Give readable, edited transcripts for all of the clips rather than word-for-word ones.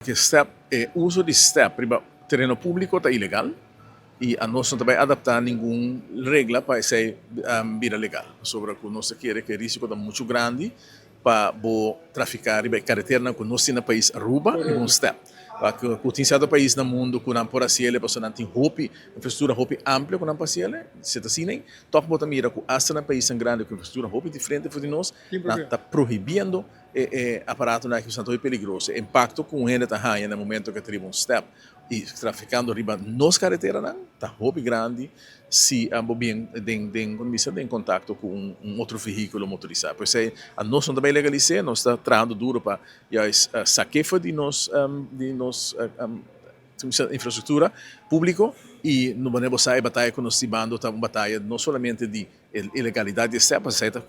Que step uso de step riba tereno público está ilegal e a nós não vai adaptar nenhuma regla para ser bira legal. Sobre o que nós queremos que o risco é muito grande para traficar riba carretera que nós temos no país Aruba e um step. Que tem certo país no mundo que não pode ser, porque não tem infraestrutura ampla que não pode ser, se está assim, toca botar mira que hasta no país tão grande com infraestrutura diferente de nós, está proibindo aparato na que é peligroso. Impacto com ele está no momento que tem um step e traficando riba nos carreteras está grande se bem tem contato com outro veículo motorizado. Por isso, a nós não também legalizar, nós está trahando duro para saquefa de infrastructura público e não podemos sair batalha com nós bando uma batalha não somente de ilegalidade de step, certa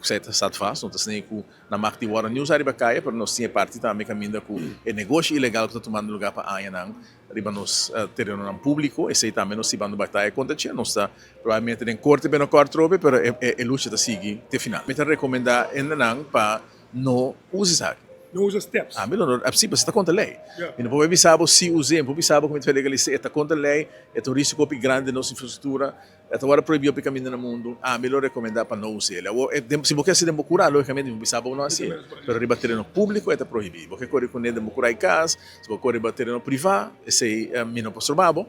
fácil, não está nem com na marca de hora news arriba caia, mas nós temos parte também caminho com o negócio ilegal que está tomando lugar para a não arriba nos tereno público, e sei também nós bando batalha contra ti, nós está provavelmente em corte bem no corte trobe, mas a luta está seguir até final. Me recomendar não para não usar Não usa steps. Melhor, sim, você está contra a lei. E não pode saber se usar, não pode saber como é legalizar, está contra a lei, é um risco grande na nossa infraestrutura, agora proibiu o caminho no mundo, melhor recomendar para não usar. Se você se demorar, logicamente, não sabe não assim, mas rebater no público é proibido. Você corre com ele demorar em casa, se você corre rebater no privado, esse é não pasobra,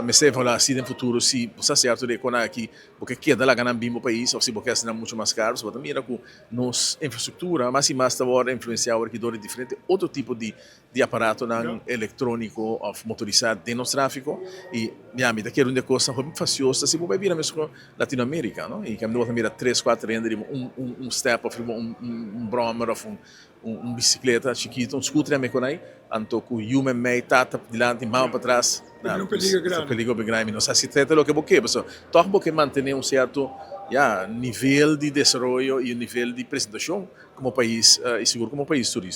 mas se falar assim no futuro, se você certo de quando aqui, porque queda lá ganhar bem no país, ou se você quer muito mais caro, você vai mira com nossa infraestrutura, mas se mais agora influenciar diferente, outro tipo de aparato eletrônico ou motorizado de nosso tráfico e daqui é uma coisa muito faciosa se você vir mesmo Latinoamérica, não? E que você mira 3, 4 anos step ou brommer ou bicicleta chiquito, scooter com aí, anto com human made tata dilante mão para trás, perigo grande, não sei se trata lo que você, mas toca porque manter certo nível de desenvolvimento e nível de apresentação como país e seguro como país turístico.